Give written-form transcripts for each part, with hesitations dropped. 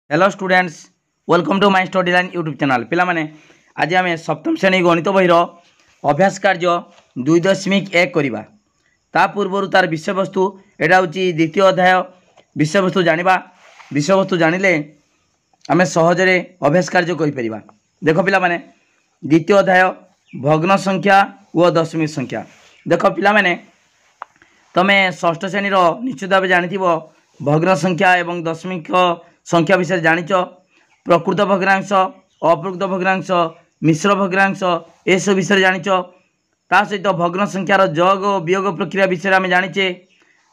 Hello students, welcome to my Study Line YouTube channel. पिला माने आज आम सप्तम श्रेणी गणित बहीर अभ्यास कार्य 2.1 करवा। ता पूर्व तार विषय वस्तु एटा हूँ द्वितीय अध्याय। विषय वस्तु जानिबा, विषय वस्तु जानिले आम सहजरे अभ्यास कार्य करिपरिबा। देखो पिला माने द्वितीय अध्याय भग्न संख्या व दशमिक संख्या। देखो पिला माने तमे षष्ठ श्रेणी निश्चित भाव जानिथिबो भग्न संख्या एवं दशमिक संख्या विषय जानिच। प्रकृत भग्नांश, अप्रकृत भग्नांश, मिश्र भग्नांश ए सब विषय जानिच। ता सहित भग्न संख्यार योग और वियोग प्रक्रिया विषय आम जानिचे।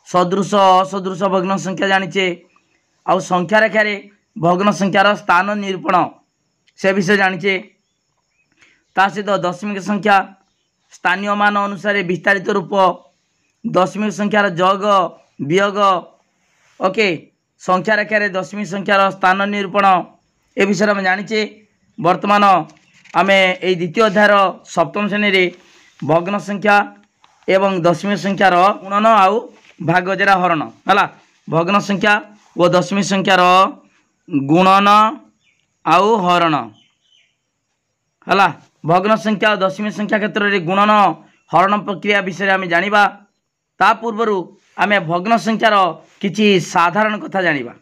सदृश असदृश भग्न संख्या जानिचे। आउ संख्या रेखार भग्न संख्यार स्थान निरूपण से विषय जानिचे। ता सहित दशमिक संख्या स्थानीय मान अनुसार विस्तारित रूप, दशमिक संख्यार योग वियोग, ओके, संख्या रेखार दशमिक संख्यार स्थान निरूपण ए विषय आम जानिचे। वर्तमान आम ए द्वितीय अध्यायर सप्तम श्रेणी भग्न संख्या एवं दशमिक संख्यार गुणन आउ भाग जरा हरण है। भग्न संख्या व दशमिक संख्यार गुणन आउ हरण है। भग्न संख्या और दशमिक संख्या क्षेत्र में गुणन हरण प्रक्रिया विषय आम जानिबा। ता पूर्वर आम भग्न संख्यार किछि साधारण कथा जानिबा।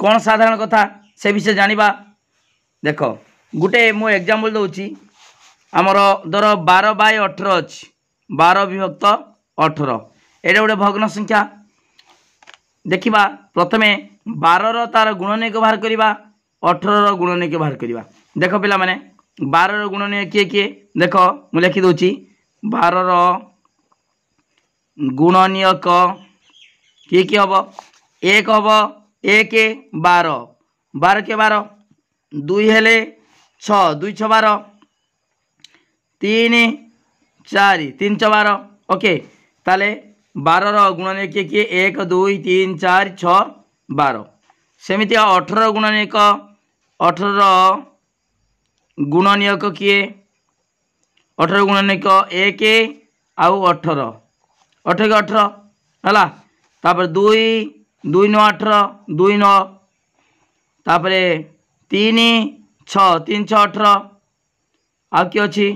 कौन साधारण कथा से विषय जानिबा। देखो गुटे मु एग्जांपल दउची। आमर धर 12/18 अच्छी 12 विभक्त 18 एटा गोटे भग्न संख्या। देखिबा प्रथमे 12 तार गुणनीयक बाहर करिबा, 18 गुणनीयक बाहर करिबा। देखो पिला माने 12 गुणनीयक किए किए देखो मु लिखि दउची। 12 गुणनीयक किए किए हम 1 हम 1 12 12 के 12 2 हेले 6 2 6 12 3 4 3 6 12 ओके। ताले 12 गुणनीयक किए किए 1 2 3 4 6 12। सेमिति 18 गुणनीयक 18 गुणनीयक किए 18 गुणनीयक 1 आउ 18 18 के 18 है। तापर 2 2 9 18 2 9 तापरे 3 6 3 6 18 आ कि अच्छी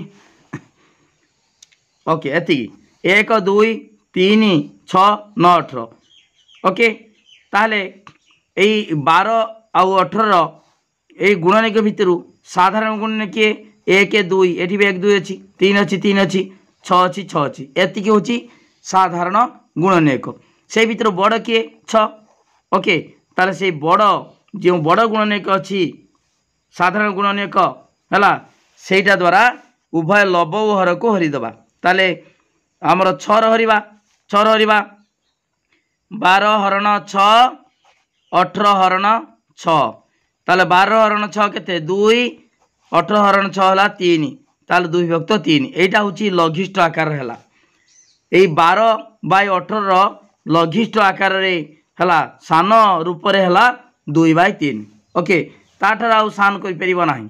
ओके एति 1 2 3 6 9 18 ओके। ताहले यही 12 आउ 18 यही गुणनीयक भितर साधारण गुणनीयक किए 1 2 एठी भी 1 2 अच्छी 3 अच्छी 3 अच्छी 6 अच्छी 6 अच्छी एति हूँ साधारण गुणनीयक। से भीतर बड़ किए 6 ओके। ताले से बड़ जो बड़ गुणनीयक अच्छी साधारण गुणनीयक है सेटा द्वारा उभय लव और हर को हरिदबा। ताले आमर 6 हरिबा 6 हरिबा 12 हरण 6 18 हरण 6 ताले 12 हरण 6 केते 2 18 हरण 6 हला 3 ताले 2 विभक्त 3 एटा होची लघिष्ठ आकार है। यही 12/18 लघिष्ठ आकार रे हला सान रूप रे हला 2/3 ओके। ताठार आउ सान कोइ परिबो नाही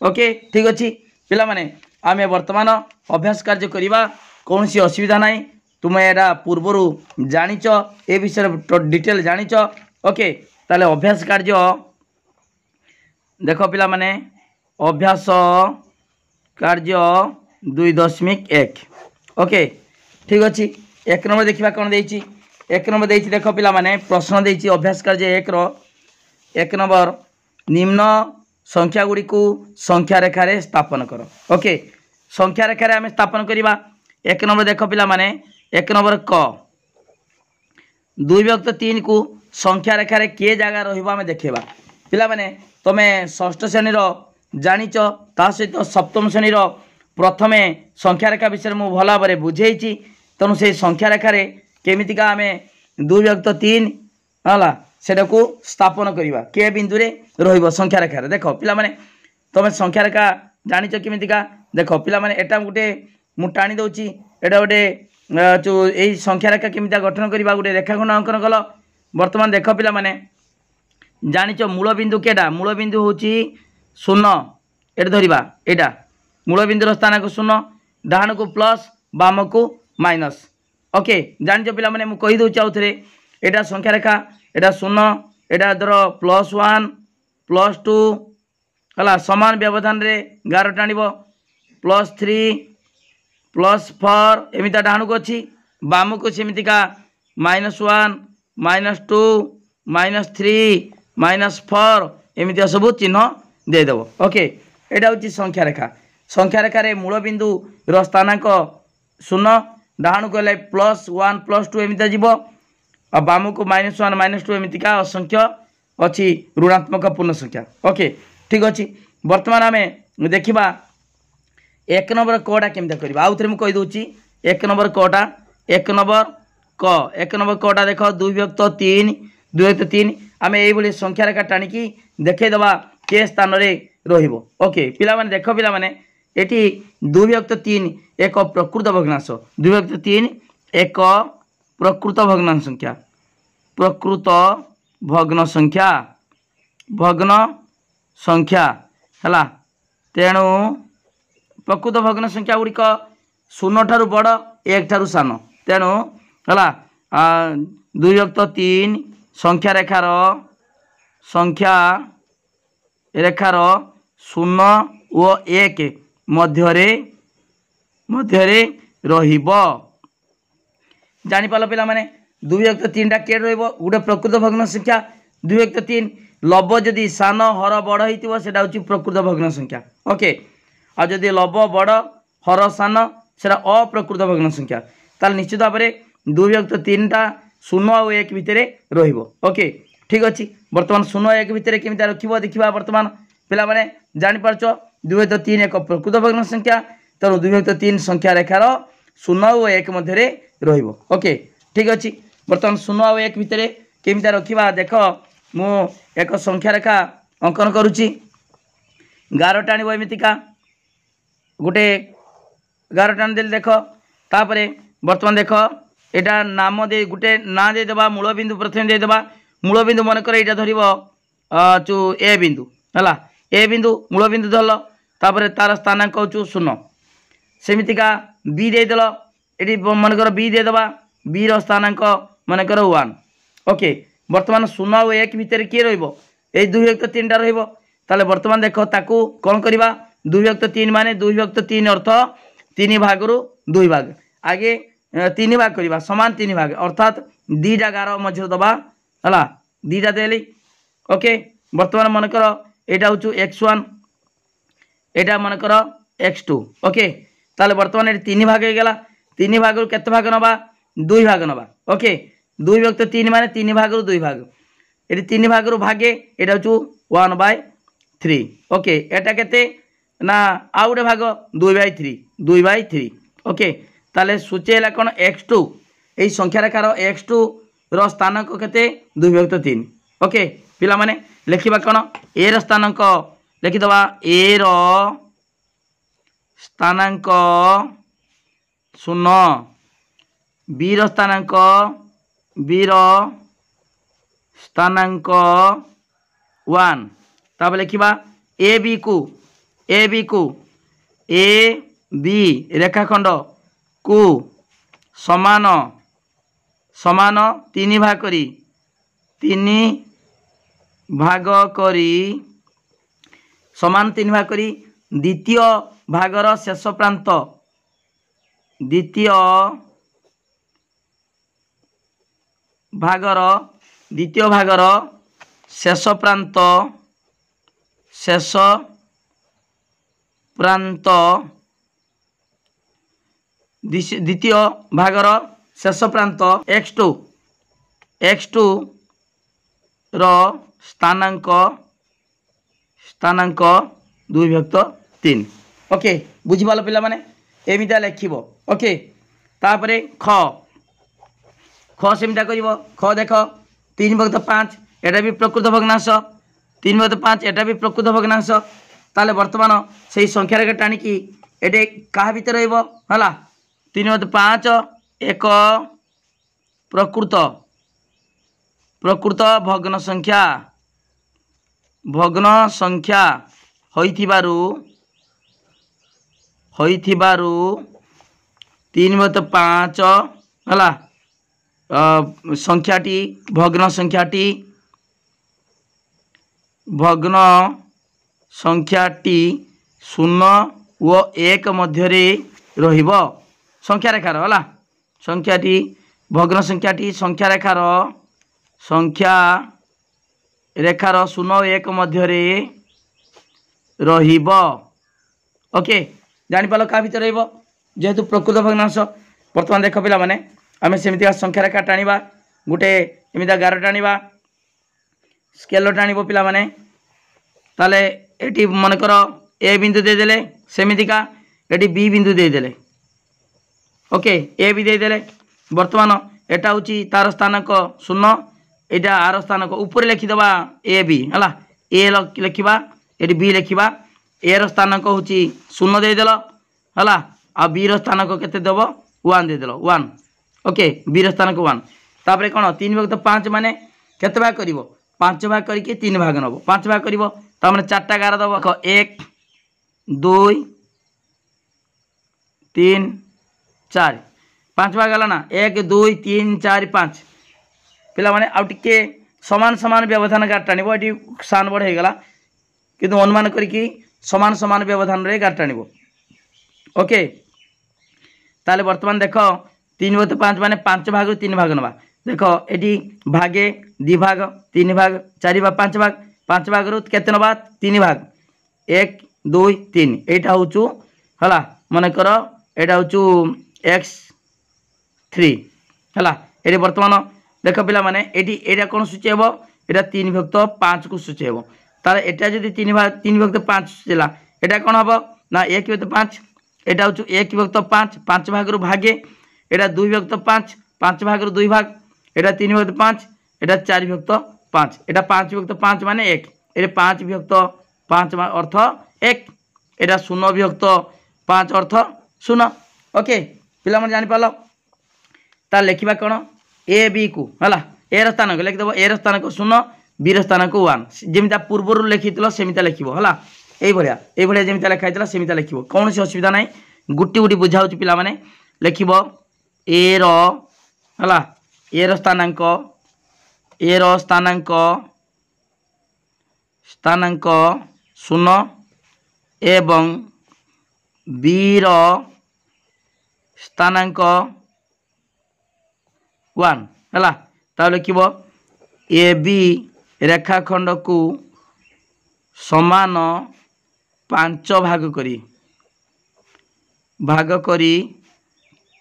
ओके। ठीक अछि पिला माने आमे वर्तमान अभ्यास कार्य करिबा। कोनसी असुविधा नाही। तुमे एरा पूर्वरु जानिच ए विषय डिटेल जानिच ओके। ताले अभ्यास कार्य देखो पिला माने अभ्यास कार्य 2.1 ओके। ठीक अच्छी। 1 नंबर देखा कौन देछि। 1 नंबर देछि देखो पिला माने प्रश्न देछि अभ्यास कार्य 1 नंबर निम्न संख्या गुड़ी को संख्या रेखार स्थापन कर ओके। संख्या रेखार आम स्थापन करवा। 1 नंबर देखो पिला माने 1 नंबर क 2 विभक्त 3 को संख्या रेखार किए जगह रहा देखा। पिला माने तमे षष्ठ श्रेणी जानिच। ता सहित सप्तम श्रेणी प्रथमे संख्या रेखा विषय मुझे भल भाव बुझे। तेणु से संख्या रेखार केमितिका आम 2 विभक्त 3 है सेटा को स्थापन करवा के बिंदु रे रहिबो संख्या रेखार। देखो पिला माने तमे संख्या रेखा जानिच केमितिका। देखो पिला माने एटा गुटे मु टाणी दउची। एटा गुटे जो एई संख्या रेखा केमितिका गठन करवा गुटे रेखाखंड अंकन कल। वर्तमान देखो पिला माने जानिच मूल बिंदु केडा। मूल बिंदु होची 0 एटा धरिबा। एटा मूल बिंदुर स्थान को 0 डाहाण को प्लस बाम को माइनस ओके। जानिच पिला माने मु कहि दउची आउ थरे एटा संख्या रेखा एटा 0 एटा धर +1 +2 है समान व्यवधान रे 11 टाणिब +3 +4 एमिता डाणु को अच्छी बाम को सेमितिका -1 -2 -3 -4 एमितिया सब चिन्ह देदेव। ओके एटा हूँ संख्या रेखा। संख्या रेखार मूल बिंदु स्थानांक 0 डाणु गले +1 +2 एमिता जीव और बाम को -1 -2 एमितिका असंख्य अच्छी ऋणात्मक पूर्ण संख्या। ओके ठीक अच्छे। बर्तमान आम देखा 1 नंबर कटा केमी कर आउ थे मुझे कहीदे 1 नंबर कटा 1 नंबर कटा देख 2 विभक्त 3 2 विभक्त 3 आम ये संख्या रेखा टाणिकी देखईदे के स्थान रे रहिबो। ओके पिला माने देख पिला माने एटी 2 विभक्त 3 एक प्रकृत भग्नांश 2 विभक्त 3 एक प्रकृत भग्नांश संख्या प्रकृत भग्न संख्या है। तेणु प्रकृत भग्न संख्या गुड़िक 0 ठारू बड़ 1 ठारू सान तेणु है 2 विभक्त 3 संख्या रेखार 0 और 1 मध्य रहिबो। जानिपाल पिला माने 2 विभक्त 3 टा के रहिबो गोटे प्रकृत भग्न संख्या 2 विभक्त 3 लब जदि सान हर बड़ होइतिबो सेटा होची प्रकृत भग्न संख्या। ओके आ जदि लब बड़ हर सान सेटा अप्रकृत भग्न संख्या ताल निश्चित भाव में 2 विभक्त 3 टा 0 और 1 भितर रहिबो। ओके ठीक अच्छे। बर्तमान 0 और 1 भितर केमिता रखिबो देखिबा। बर्तमान पिला माने जानि पारछो 2 विभक्त 3 एक प्रकृत भग्न संख्या तेणु 2 विभक्त 3 संख्या रेखार 0 और 1 मध्य रहिबो। ओके ठीक अच्छे। बर्तमान 0 और 1 भितर केमिता रखिबा देख मु एक संख्या रेखा अंकन करुच्ची 11 टाणिब एमितिका गोटे 11 टाणी देली देख तापर बर्तमान देख एटा नाम दे गोटे ना देदेबा मूल बिंदु प्रथम देदेबा मूल बिंदु मन कर यहाँ धर चु ए बिंदु है ए बिंदु मूल बिंदु धरल तापर तार स्थानांक हूँ 0 सेमितिका बी देदेल ये मनकर बी देदेबा बी स्थानांक मनकर 1। ओके बर्तमान 0 और 1 भितर किए रहिबो 2 विभक्त 3 टा रहिबो ताले बर्तमान देख ताकू कौन करवा 2 विभक्त 3 माने 2 विभक्त 3 अर्थ 3 भाग रु 2 भाग आगे 3 भाग करवा समान 3 भाग अर्थात 2 टा 11 मझे दबा है 2 टा देली। ओके बर्तमान मनकर यहाँ हूँ x1 यहाँ मनकर x2। ओके ताले बर्तमान ये 3 भाग हो गला 3 भाग केते भाग नवा 2 भाग नवा। ओके 2 विभक्त 3 माने 3 भाग रु 2 भाग ये 3 भाग रु भागे यहाँ हूँ 1/3। ओके एटा केते ना आउ गोटे भाग 2/3। ओके ताले सूचेला कौन x2 यही संख्या रेखार x2 रो स्थानांक केते 2 विभक्त 3। ओके पिला माने लिखिबा कौन ए रो स्थानांक लिखिदबा ए रो स्थानांक 0 बी रो स्थानांक बी रो स्थानांक 1 तब लिखिबा ए बी को ए बी रेखाखंड को समान समान 3 भाग करी 3 भाग करी समान 3 भाग करी द्वितीय भागर शेष प्रांत द्वितीय भागर शेष प्रांत द्वितीय भागर शेष प्रांत x2 रो स्थानांक 2 विभक्त 3। ओके बुझिपाल पिला माने एमिता लिखिबो। ओके तापरे ख सेमिता करिवो ख देख 3 विभक्त 5 एटा भी प्रकृत भग्नांश 3 विभक्त 5 एटा भी प्रकृत भग्नांश ताले वर्तमान से संख्या रेखा टाणिकी एटे क्या भितर रहिबो हला 3 विभक्त 5 एक प्रकृत भग्न संख्या होइथिबारु 3 विभक्त 5 हला संख्याटी भग्न संख्याटी भग्न संख्याटी 0 व 1 मध्य रहिब संख्या रेखार है संख्याटी भग्न संख्याटी संख्या रेखार 0 और 1 मध्य रहिब ओके जापार क्या भितर जेहेतु प्रकृत भग्नांश बर्तमान देख पिला माने आम सेमती संख्या रेखा टाणीबा गोटे एमती गार टाणीबा स्केल टाणीब पिला माने ताले एटी मनकर ए बिंदु देदेले सेमितिका एटी बी बिंदु देदेले ओके ए भी देदेले बर्तमान एटा हूँ तार स्थानक 0 एटा आर स्थानक ऊपर लिखिदबा ए बी है ए लिखा ये बी लिखा ए स्थानक हूँ 0 देदेल है आ बी स्थानक केते देव 1 देदेल 1 ओके बी स्थानक 1 तापर कौन 3/5 माने केते भाग करिवो 5 भाग करके 3 भाग नब 5 भाग करिवो तार 4टा गार दब 1 2 3 4 5 भाग गला ना 1 2 3 4 5 पिला माने आउ टिके समान समान व्यवधान गार टाणिबो एटी सान बड़ हेगला किंतु अनुमान करके समान समान व्यवधान रे गार टाणिबो ओके ताले वर्तमान देख 3/5 माने 5 भाग 3 भाग नवा देख एटी भागे 2 भाग 3 भाग 4 भाग 5 भाग 5 भाग रु केते नवा 3 भाग 1 2 3 एटा होचु हला मनकर एटा होचु x3 हला एटी वर्तमान देख पिला माने एटी एटा कोन सूची हेबो एटा 3/5 को सूची हेबो ताले एटा जदी 3/5 सूचीला एटा कोन हबो ना 1/5 एटा होचु 1/5 5 भाग रु भागे एटा 2/5 5 भाग रु 2 भाग एटा 3/5 एटा 4/5 एटा 5/5 माने 1 एटा 5/5 अर्थ 1 एटा 0/5 अर्थ 0 ओके पिला मन जानि पालो ता लिखिबा कोन ए बी को हला ए र स्थान को लिखि देबो ए र स्थान को 0 बी र स्थान को 1 जेमिता पूर्वरु लिखितलो सेमिता लिखिबो हला ए भलिया जेमिता लिखाइतला सेमिता लिखिबो कोनोसी असुविधा नै गुटी गुटी बुझाउची पिला माने लिखिबो ए रो हला ए रो स्थानांक स्थानांक 0 एवं बी रो स्थानांक 1 हला ता लिखिबो ए बी रेखाखंड को समान 5 भाग करी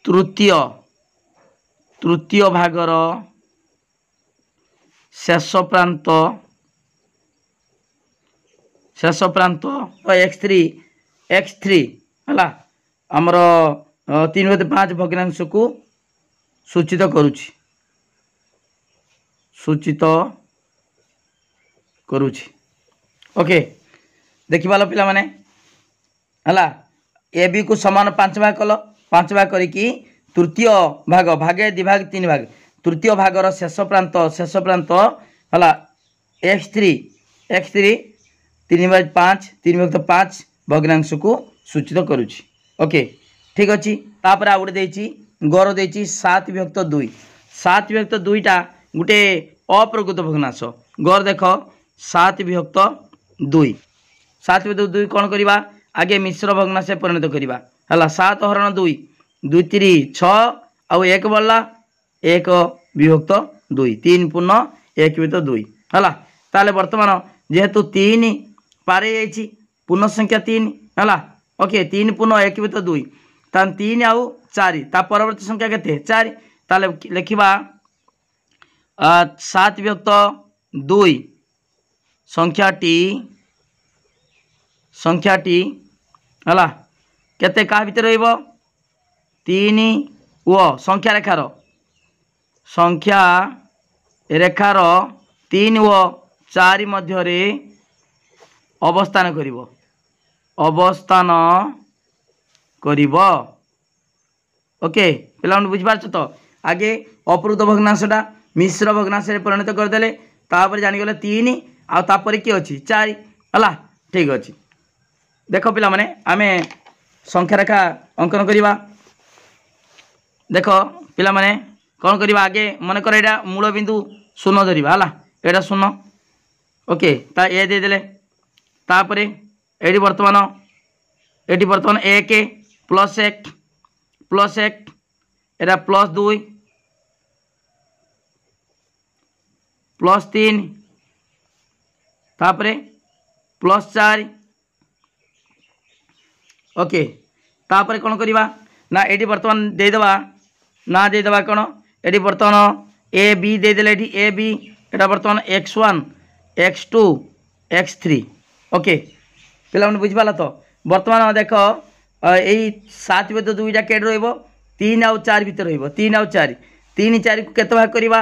तृतीय भागर शेष प्रांत x3 हला हमर 3/5 भग्नांश को सूचित करुछि ओके देखिबालो पिला माने हला ए बी को समान 5 भाग कल 5 भाग करिकी तृतीय भाग भागे 2 भाग 3 भाग तृतीय भागर शेष प्रांत हला x3 3/5 भग्नांश को सूचित करुछि ओके ठीक अच्छी तापर आ गोटे देछि गर देछि 7/2 7/2 टा गोटे अप्रकृत भग्नांश गर देख 7/2 कौन करवा आगे मिश्र भग्नांश परिणत करवा है 7 हरण 2 2 3 6 आउ 1 बढ़ला 1/2 3 पूर्ण 1/2 है ताले वर्तमान जेहेतु 3 पारे जाइए पूर्ण संख्या 3 है ओके 3 पूर्ण 1/2 तान 3 आउ 4 ता परवर्ती संख्या केते 4 ताले लिखिबा 7/2 संख्याटी हला केते का भीतर रहइबो 3 व संख्या रेखार 3 व 4 मध्य अवस्थान करिवो ओके पिला बुझी पारछ तो आगे अप्रकृत भग्नांशटा मिश्र भग्नांश परिणत करदेले तापर जानिगले 3 आ तापर किए अच्छी 4 है ठीक अच्छे देख पिला माने आमे संख्या रेखा अंकन करवा देख पिला माने कौन करवा आगे मन कर मूल बिंदु 0 धरवा है एटा 0 ओके ता ए देदेले तापर एटी बर्तमान एक प्लस एक एटा प्लस 2 प्लस 3 तापर प्लस 4 ओके तापर कौन करवा ना ये बर्तमान देदेबा ना देदेबा कौन ये बर्तमान ए बी देदेले ए बी एटा बर्तमान x1 x2 x3 ओके पिला बुझीपाल तो बर्तमान देख यही 7 भितर 2टा केट रीन आउ 4 भितर रीन आउ 4 3 4 को केते भाग करवा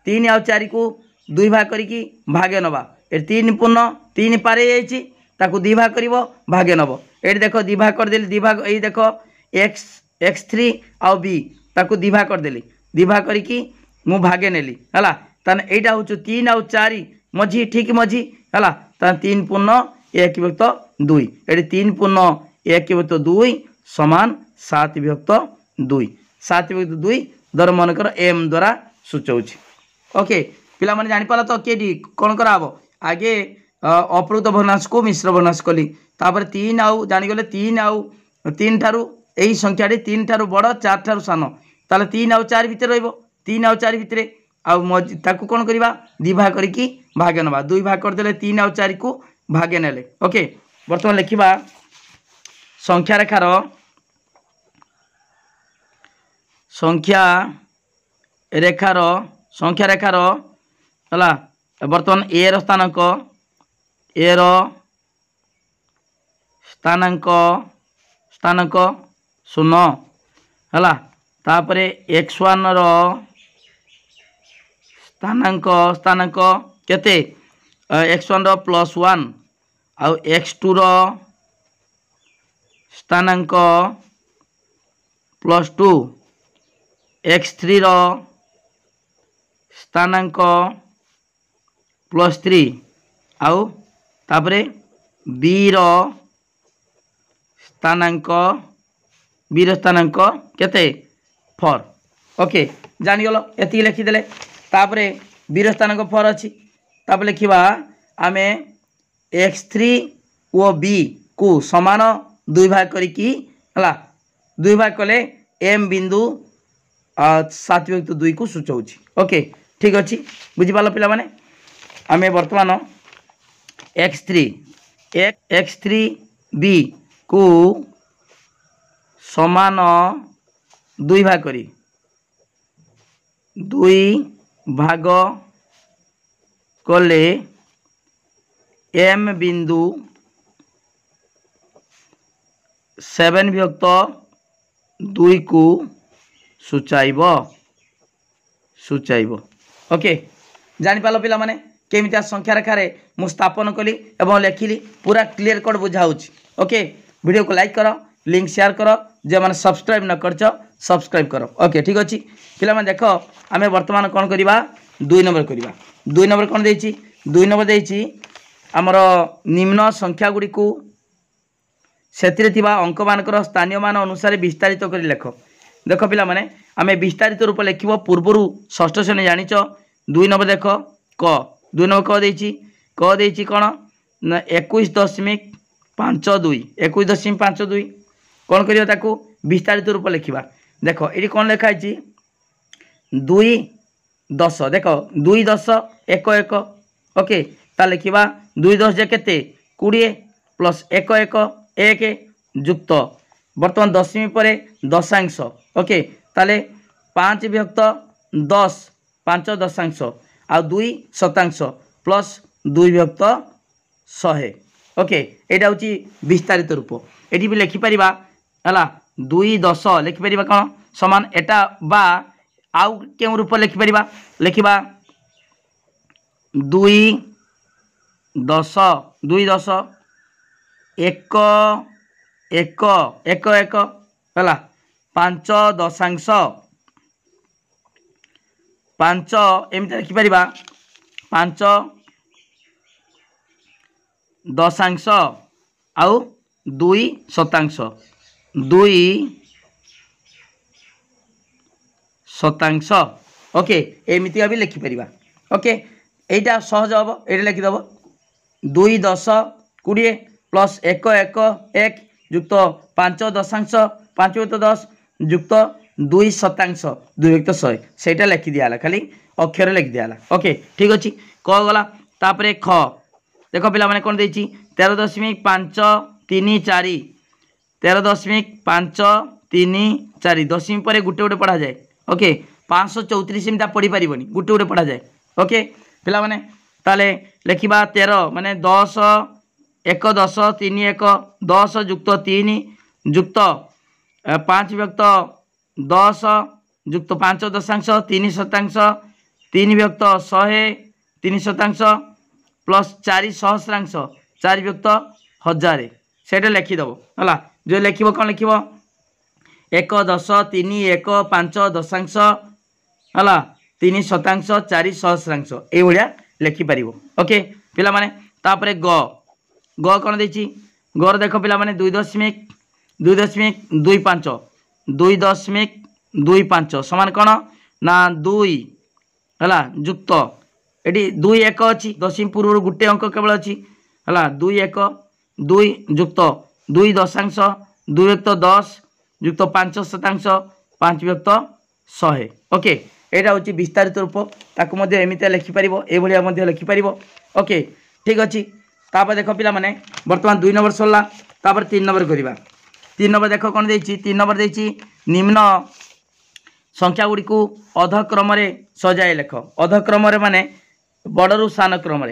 3 आउ 4 को 2 भाग करी भागे नवा ये 3 पूर्ण 3 पारे जाइए ताकू 2 भाग कर भागे नब ये देख 2 भाग करदेली 2 भाग यही देख x3 आउ बी ताकू 2 भाग करदेली 2 भाग करी मु भागे नेली है ताने एटा हूँ 3 आउ 4 मझी ठीक मझी है 3 पूर्ण 1 विभक्त 2 ये 3 पूर्ण 1 विभक्त 2 समान 7 विभक्त 2 7 विभक्त 2 दर मनकर एम द्वारा सूचाऊँ ओके पिला माने जानि पाला तो के कौन कराब आगे अप्लुत भग्नांश को मिश्र भग्नांश कली तापर 3 आउ जानिगले 3 आउ 3 ठारू यही संख्याटी 3 ठारू बड़ 4 ठारू सान ताले 3 आउ 4 भितर रहिबो 3 आउ 4 भितर ताकू कौन करवा 2 भाग करी भागे नवा 2 भाग करदेले 3 आउ 4 को भागे नेले ओके बर्तमान लिखिबा संख्या रेखार हला बर्तमान ए रो स्थानांक 0 हला तापरे x1 रो स्थानांक केते x1 रो +1 आउ x2 रो स्थानांक +2 x3 रो स्थानांक +3 आउ तापरे b रो स्थानांक केते 4 ओके जानिगल एति लिखिदेले तापरे b रो स्थानांक 4 अछि तापर लिखिबा आमे x3 ओ b को समान 2 भाग करी हला 2 भाग कले m बिंदु 7 विभक्त 2 को सूचाऊँ ओके ठीक अच्छे बुझीपाल पिला माने आमे वर्तमान x3 b को समान 2 भाग करी 2 भाग कले m बिंदु 7 विभक्त 2 को सूचाइब ओके जानिपाल पिला माने केमितिया संख्या रेखारे मु स्थापन कली एवं लिखिली पूरा क्लियर कट बुझाऊँच ओके वीडियो को लाइक करो लिंक शेयर करो जो मैंने सब्सक्राइब न कर सब्सक्राइब करो ओके ठीक अच्छे पिला माने देखो आमे वर्तमान कौन करवा 2 नंबर करवा 2 नंबर कौन देछि 2 नंबर देछि आमर निम्न संख्या गुड़ी को सेतिरे थिबा अंक मानकर स्थानीय मान अनुसार विस्तारित कर लेख देख पिला माने आमे विस्तारित रूप लिखिबो पूर्वरु षष्ठ श्रेणी जानिच 2 नंबर देख क 2 नंबर क देछि कोन 21.52 कौन करियो ताकू विस्तारित रूप लिखिबा देखो ये कौन लिखा है 2 10 देख 2 10 1 1 ओके ता लिखिबा 2 10 जे केते 20 प्लस 1 1 1 युक्त बर्तमान दशमी पर दशांश ओके ताले 5 विभक्त 10 5 दशांश आ 2 शतांश प्लस 2 विभक्त 100 ओके एटा होची विस्तारित रूप एटी भी लिखि परिबा हला 2 10 लिखि परिबा कोन समान एटा बा आउ केउ रूप लिखि परिबा लिखिबा 2 10 1 1 1 1 हला 5 दशांश 5 एमती लिखि परिबा 5 दशांश आउ 2 शतांश 2 शतांश ओके एमती भी लिखि परिबा ओके एटा सहज हम ये लिखिदेव 2 10 20 प्लस 1 1 1 युक्त 5 दशांश 5 युक्त 10 युक्त 2 शतांश 2 युक्त 100 सेटा लिखि दिया खाली अक्षर लिखि दिया। ओके ठीक अच्छे क गला तापर ख देख पिला माने कौन देछि 13.534 13.534 दशमी पर गोटे गोटे पढ़ा जाए। ओके 534 एमती पढ़ी पार गोटे गोटे पढ़ा जाए। ओके पिला माने ताले लिखा 13 माने 10 1 10 3 1 10 युक्त 3 युक्त 5 व्यक्त 10 युक्त 5 दशांश 3 शतांश 3 व्यक्त 100 3 शतांश प्लस 4 सहस्रांश 4 व्यक्त 1000 से लिखिदेव है जो लिख कौन लिख 1 10 3 1 5 दशांश है 3 शतांश 4 सहस्रांश ये लिखिपर। ओके पिला माने तापरे ग ग कौन देछि गर देख पिला माने 2.25 2.25 समान कौन ना 2 है युक्त ये 2 1 अच्छी दशमी पूर्व गोटे अंक केवल अच्छी है 2 1 2 युक्त 2 दशांश 2 व्यक्त 10 युक्त 5 शतांश 5 व्यक्त 100। ओके यहाँ हूँ विस्तारित रूप ताकू एमती लिखिपर ये लिखिपर। ओके ठीक अच्छे तापर देख पिला माने बर्तमान 2 नंबर सरला तापर 3 नंबर करवा 3 नंबर देख कौन देछि 3 नंबर देछि निम्न संख्या गुड़ी को अधक्रम सजाए लेख अधक्रम माने बड़रू सान क्रम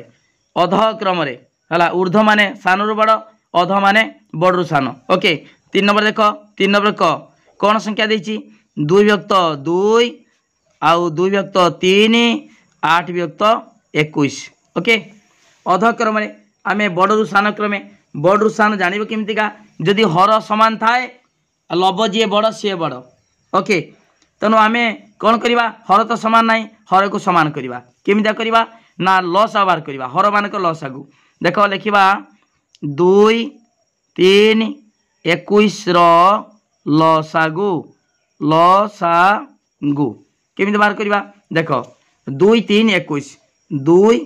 अधक्रम है ऊर्ध्व माने सानू बड़ अध माने बड़रू सान। ओके 3 नंबर देख 3 नंबर क कौन संख्या देछि 2 व्यक्त 2 आउ 2 व्यक्त 3 8 व्यक्त 21। ओके अधक्रम आमे बड़रू सान क्रमे बड़रू सान जान केमतिका जदि हर समान थाए लब जी बड़ सी बड़। ओके तेणु आमे कौन करवा हर तो समान ना हर को समान करवा केमिता करवा ना लस आबार करवा हर मान लस आगु देख लिखा 2 3 21 लसागु लसागु केमिति बाहर करवा देख 2 3 21 2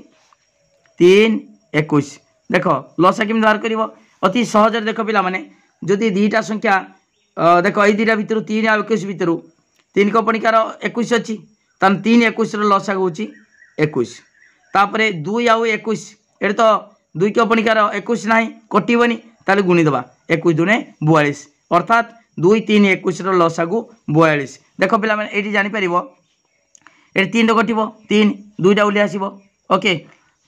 3 21 देख लसा केमिति बाहर कर अति सहज देख पिला माने जदि दीटा संख्या देख ये दीटा भितर 3 आ 21 भितर 3 को पणिकार 21 अच्छी तान 3 21 लसा हूँ 21 तापर 2 आउ 21 ये तो 2 को पणिकार 21 ना कटोनी ताले गुणीदे 21 दुने 42 अर्थात 2 3 21 लसागु 42। देख पिला माने ये जापर ये 3 कटो 3 2टा उल्ले आसो। ओके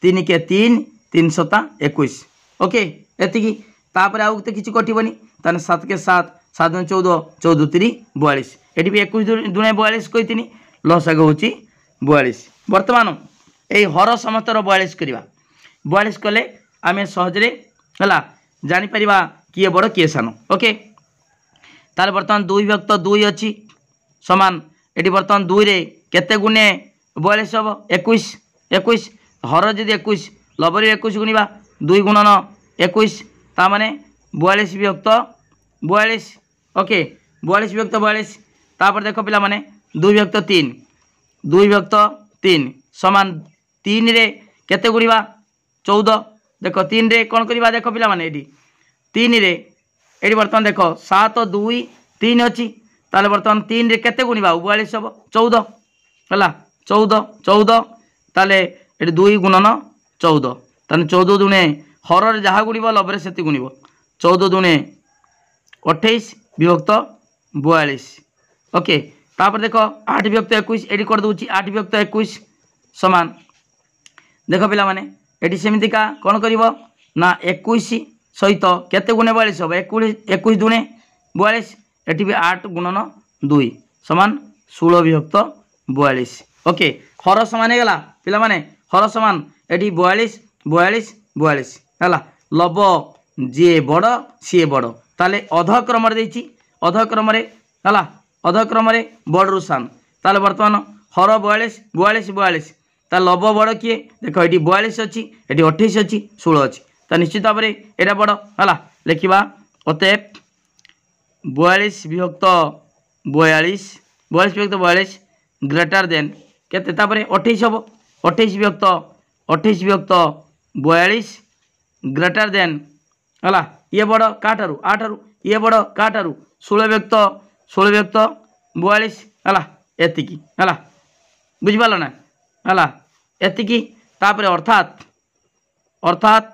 3 के 3 3 7 21। ओके एति तापर आउ तो किसी कटोनी ताने 7 के 7 7 दुने 14 14 3 42 ये भी 21 दुने 42 कही लसाग हूँ 42। बर्तमान यही हर समस्तर 42 करवा 42 कले आम सहजरे है जापर किए बड़ किए सान। ओके ताले बर्तमान 2 व्यक्त 2 अच्छी समान ये बर्तमान 2 रे केते गुणे 42 हम 21 21 हर जदि 21 लबर 21 गुणा 2 गुणन 21 ताने 42 व्यक्त 42। ओके 42 व्यक्त 42 तापर देख पिला माने 2 व्यक्त 3 2 व्यक्त 3 समान 3 रे केते गुणा 14 देख 3 रे कौन करवा देख पिला माने ये 3 रे ये बर्तमान देख 7 2 3 अच्छी ताले बर्तमान 3 रे केते गुणा 42 हम 14 है 14 14 ताले ये 2 गुणन 14 ताने 14 दुणे हर जहाँ गुणव लबरे से गुणव 14 दुणे 28 विभक्त 42। ओके तापर देख 8 व्यक्त 21 ये कर दूची 8 व्यक्त 21 समान देख पिला माने ये सेमतिका कौन कर ना 21 सहित केते गुणे 42 हम 21 दुणे 42 ये भी 8 गुणन 2 समान 16 विभक्त 42। ओके हर समान हो गला पिला माने हर समान ये 42 42 42 है लब जी बड़ सी बड़ ताले अधक्रम अधक्रम है अधक्रम बड़रू सान ताले बर्तमान हर 42 42 42 ता लब बड़ किए देख ये 42 अच्छी ये 28 अच्छी 16 अच्छी ता निश्चित भाव में यहाँ बड़ है लिखा अतएव 42 विभक्त 42 42 विभक्त 42 ग्रेटर देन केते 28 हम 28 विभक्त 42 ग्रेटर देन है ये बड़ काठारू आठारू ये बड़ काठारू 16 व्यक्त 42 है एतिकी है बुझिपाल ना है एतिकी तापर अर्थात अर्थात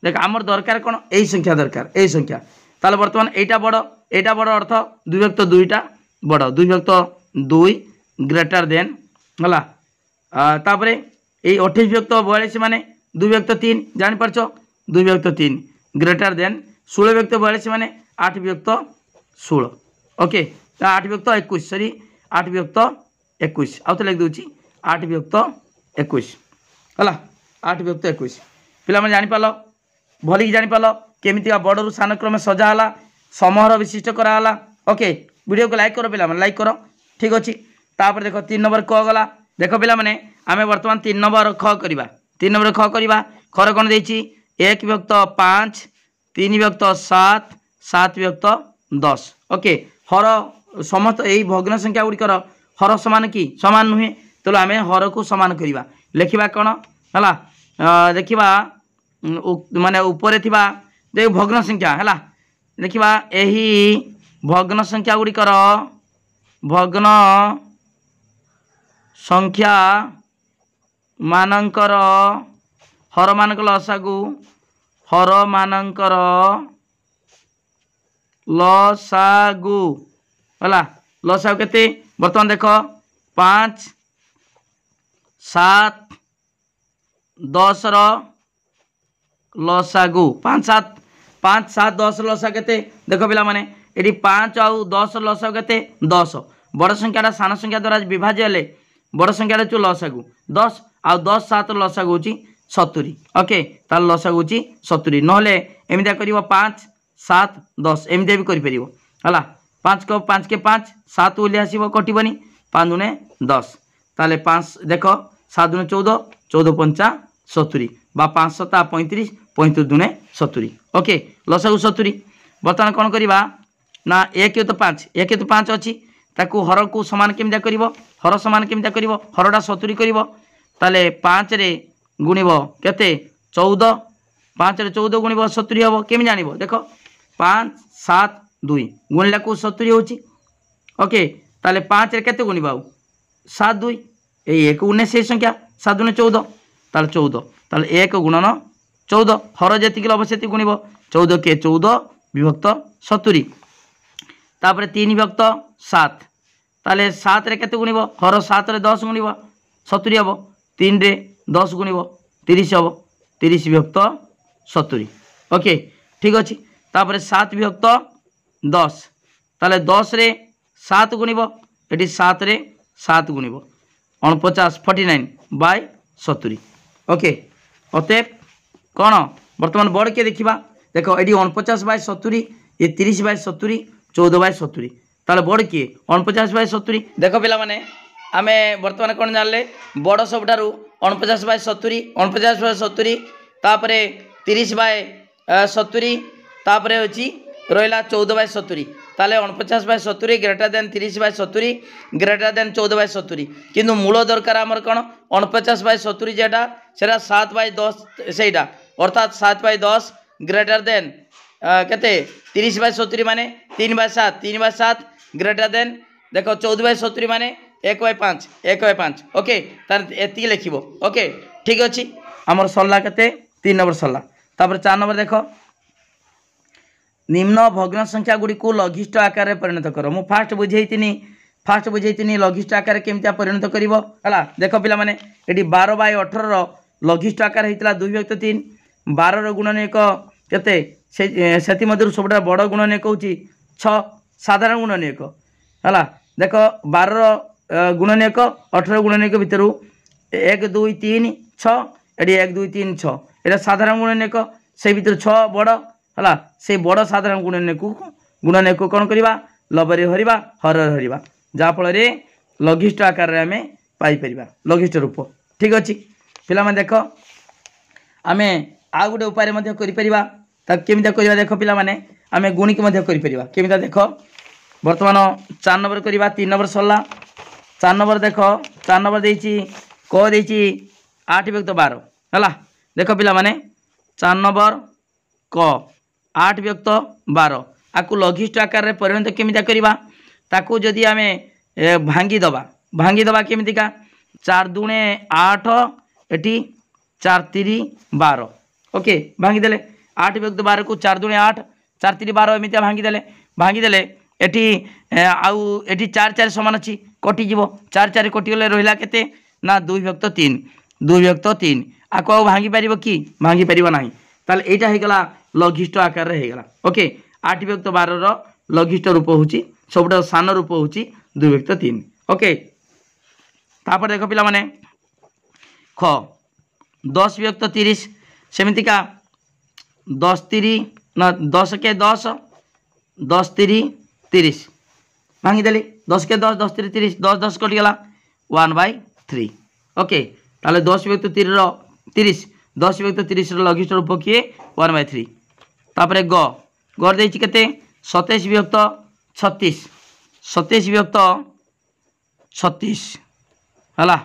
देख आमर दरकार कौन यही संख्या दरकार यही संख्या ताले बर्तमान एटा बड़ अर्थ 2 व्यक्त 2टा बड़ 2 व्यक्त 2 ग्रेटर देन है तापर ये 28 व्यक्त 42 माने 2 व्यक्त 3 जापार 2 व्यक्त 3 ग्रेटर देन 16 व्यक्त 42 माने 8 व्यक्त 16 ओके 8 व्यक्त 21 सॉरी 8 व्यक्त 21 आउ तो लिख दूची 8 व्यक्त 21 है 8 व्यक्त 21 पिला माने जानि पालो भली जानि पालो केमिति बड़रू सान क्रम सजाला समूहर विशिष्ट कराला ओके वीडियो को लाइक करो पिला माने लाइक करो ठीक अच्छे तापर देख 3 नंबर क गला देख पिला माने आमे वर्तमान 3 नंबर ख करबा 3 नंबर ख करबा खर कोन देछि 1 व्यक्त 5 3 व्यक्त 7 7 व्यक्त 10 ओके हर समस्त यही भग्न संख्या गुड़िकर हर समान कि समान नुहे तो आम हर को समान करवा लिखा कौन है देखा माने उपरे थिबा देख भग्न संख्या है देखा यही भग्न संख्या गुड़िकर भग्न संख्या मानकर हर मानक लसागु हर मानकर लसागु है लसागु केते बर्तमान देख 5 7 10 रो लसागु 5 7 10 लसा केते देख पिला माने एडी 5 आउ 10 लसागु केते 10 बड़ संख्याटा सान संख्या द्वारा विभाज्य हेले बड़ संख्याटा चु लसागु 10 आउ 10 7 लसागु होची 70 ओके तार लसागु होची 70 नहले एमिदा करिवो 5 7 10 एमिदा भी करि परिवो हला 5 के 5 7 ओली आसीबो कटिबनी 5 दुने 10 ताले 5 देखो 7 दुने 14 14 पंचा 70 बा 5 7 35 35 दुने 70 ओके लसागु 70 बर्तमान कौन करवा ना 1 तो 5 अच्छी ताकू हर को समान केमिदा करिवो हर समान केमिदा करिवो हरटा 70 करिवो ताले 5 रे गुणिबो केते 14 5 रे 14 गुणिबो 70 हबो केमि जानिबो देखो 5 7 2 गुणिला को 70 होची ओके ताले 5 रे केते गुणिबो 7 2 ए 1 19 से संख्या 7 दुने 14 ताले 14 ताले 1 गुणन 14 हर जेति किलो अवश्य गुणिबो 14 के 14 विभक्त 70 तापर 3 विभक्त 7 ताले 7 रे केते गुणिबो हर 7 रे 10 गुणिबो 70 हबो 3 रे 10 गुणिबो 30 हबो 30 विभक्त 70 ओके ठीक अछि तापर 7 विभक्त 10 ताले 10 रे 7 गुणिबो एटी 7 रे 7 गुणिबो 49 49 बाय 70 ओके अतएव कौन वर्तमान बड़ के देखा देखो ये 49 बाय 70 ये 30 बाय 70 14 बाय 70 ताले बड़ किए 49 बाय 70 देख पिला माने आमे वर्तमान कौन जानले बड़ सबठारु 49 बाय 70 49 बाय 70 तापरे 30 बाय 70 तापरे होची रहिला 14 बाय 70 ताले 49 by 70 greater than 30 by 70 greater than 14 by 70 किंतु मूल दरकार आमर कौन 49 बाय 70 जेटा सेटा 7 बाय 10 सेटा अर्थात 7 बाय 10 ग्रेटर देन केते 30 बाय 70 माने 3 बाय 7 ग्रेटर देन देखो 14 बाय 70 माने 1 बाय 5 ओके तार एति लिखिबो ओके ठीक अछि हमर सरला केते 3 नंबर सरला तापर 4 नंबर देखो निम्न भग्न संख्या गुडी को लघिष्ठ आकार रे परिणत करो मु फास्ट बुझेइतिनी लघिष्ठ आकार केमिता परिणत करिवो हला देखो पिला माने एडी 12 बाय 18 रो लघिष्ठ आकार हेतिला 2 विभक्त 3 12 रो गुणन एक केते सेति मधुर सबटा बड़ गुणन एक होची 6 साधारण गुणन एक हला देखो 12 रो गुणन एक 18 गुणन एक भितरु 1 2 3 6 एडी 1 2 3 6 एटा साधारण गुणन एक से भितर 6 बड़ हला से बड़ साधारण गुणन को कौन करवा लबरे हरिबा हर हरिबा जा फल रे लघिष्ठ आकार रे आमे पाई परिबा लघिष्ठ रूप ठीक अछि पिला माने देखो आमे आ गुडे उपाय मध्ये करि परिबा त केमिता करबा देखो पिला माने आमे गुणिक मध्ये करि परिबा केमिता देखो वर्तमान 4 नंबर करबा 3 नंबर सरला 4 नंबर देखो 4 नंबर देछि को देछि 8 विभक्त 12 हला देखो पिला माने 4 नंबर क 8 विभक्त 12 आपको लघिष्ठ आकार में परिणत केमिता करवा ताकू जदि आम भांगी दबा केमितिका 4 दूणे 8 एटी 4 3 12 ओके भांगीदे 8 विभक्त 12 को 4 दूणे 8 4 3 12 एमती भांगीदे एटी आउ एटी 4 4 समान अच्छी कटिज 4 4 कटिगले रहा के ना 2 विभक्त 3 2 विभक्त 3 आपको आउ भांगी पार कि भांगी पार ना ताल यहाँ होगला लघिष्ठ आकार होगला ओके 8 विभक्त 12 लघिष्ठ रूप हूँ सब सान रूप हूँ 2 विभक्त 3 ओके तापर देख पिला माने ख 10 विभक्त 30 सेमितिका 10 3 ना 10 के 10 10 3 30 भांगीदेली 10 के 10 10 3 30 10 10 कटिगला 1/3 ओके ताले 10 विभक्त 30 10 विभक्त 30 लघिष्ठ रूप किए 1/3 तापर ग गर देछि केते 27 विभक्त 36 27 विभक्त 36 हला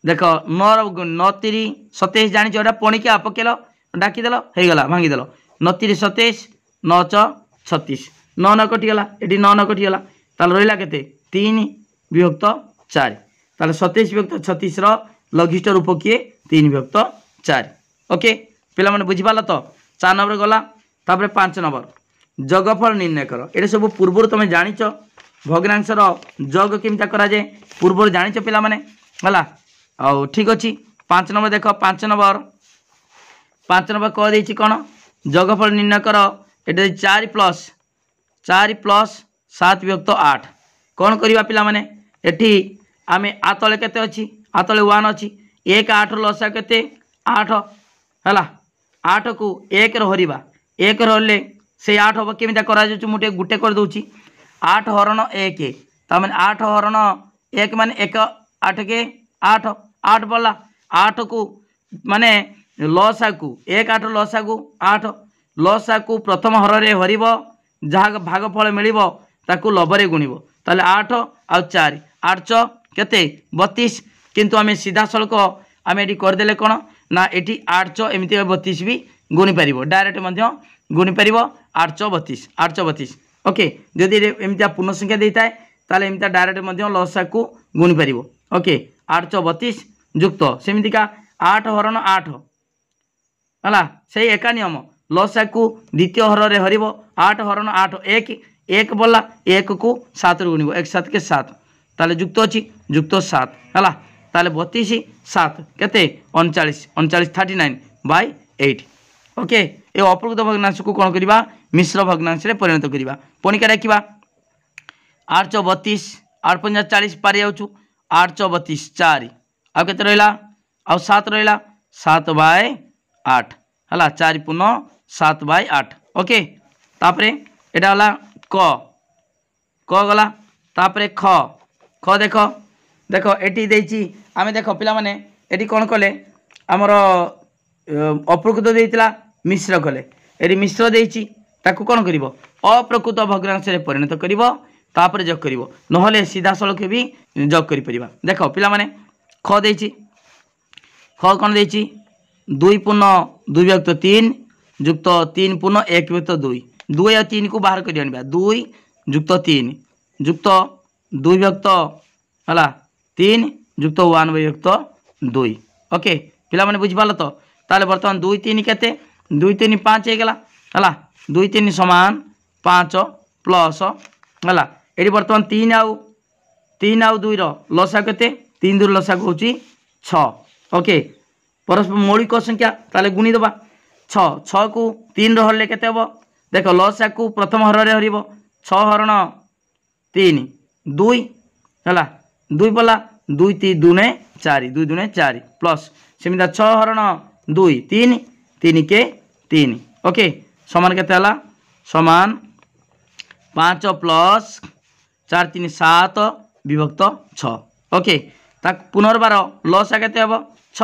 देख 9 9 3 27 जानी एटा पणिका पकेल डाकीदेल होगला भांगीदेल 9 3 27 9 6 36 9 9 कटिगला ये 9 9 कटिगला ताल रहा के 3 विभक्त 4 ताल 27 विभक्त 36 लघिष्ठ रूप किए 3 विभक्त 4 ओके पिला माने बुझिपाल तो 4 नंबर गला तापर 5 नंबर जगफल निर्णय कर ये सब पूर्व तुम जाच भग्नांशर जग केमता करा जाए पूर्व जाच पिला माने हला आ ठीक अच्छी 5 नंबर देख 5 नंबर कह देछि कौन जगफल निर्णय कर ये 4 प्लस 7 विभक्त 8 कौन करवा पिला माने एठी आमे आतले केते अछि आतले 1 अछि 1 8 लसा केते 8 हला 8 को 1 हरिबा 1 हरले से 8 हम केमिता करा जाउछु मुटे गुटे कर दउछि 8 हरण 1 ताମାନେ 8 हरण 1 माने 1 8 के 8 8 बोला 8 को माने लसा को 1 8 लसा को 8 लसा को प्रथम हररे हरिब जहाँ भागफल मिलिबो ताकू लबरे गुणिबो ताले 8 आ 4 8 6 केते 32 किंतु आमे सीधा सड़क आम ये करदे कौन ना ये 8 6 एमती 32 भी गुणी पार डायरेक्ट गुणी पार 8 6 32 8 6 32 ओके जदि एमती पूर्ण संख्या देता है ताले एमती डायरेक्ट लसा को गुणी पार ओके 8 6 32 युक्त सेमितिका 8 हरण 8 है से एका नियम लसा को द्वितीय हर हरिब 8 हरण 8 1 बोला 1 को 7 गुणिब 1 7 के 7 ताले युक्त अच्छी युक्त 7 है ताले 32 7 केते 39 39 ओके ये अप्रकृत भग्नांश को कौन करवा मिश्र भग्नांश रे परिणत करवा पणिका देखा 8 6 32 8 5 40 पारि जाऊँ 8 6 32 4 आउ केते रहिला आउ 7 रहिला 7/8 हला 4 पुनः 7/8 ओके तापरे एटा हला क गला तापरे ख देख एटी देछि आमे देख पिला माने एटी कोन कले हमर अप्रकृत देइतला मिश्र कले एटी मिश्र देछि ताकू कोन करिवो अप्रकृत भग्नांश रे परिणत करिवो तापरे जग करिवो नहले सीधा सळख भी जग करि परिबा देख पिला माने ख देछि ख कोन देछि 2 पुनः 2 विभक्त 3 युक्त 3 पुनः 1 विभक्त 2 2 या 3 को बाहर कर आनिबा 2 युक्त 3 युक्त 2 विभक्त हला 3 युक्त 1 विभक्त 2 ओके पिला माने बुझि पालो तो ताले वर्तमान 2 3 केते 2 3 5 हे गेला हला 2 3 समान 5 प्लस हला एडी वर्तमान 3 आउ 2 रो लसा केते 3 2 लसा होची 6 ओके परस्पर मौलिक संख्या ताले गुणी दबा 6 6 को 3 हरले केते हबो देख लसा को प्रथम हर रे हरिबो 6 हरण 3 2 हला 2 बोला 2 3 2 4 2 2 4 प्लस सेमिदा 6 हरण 2 3 3 के 3 ओके समान केते हला समान 5 प्लस 4 3 7 विभक्त 6 ओके ता पुनर्बार लसा केते हबो 6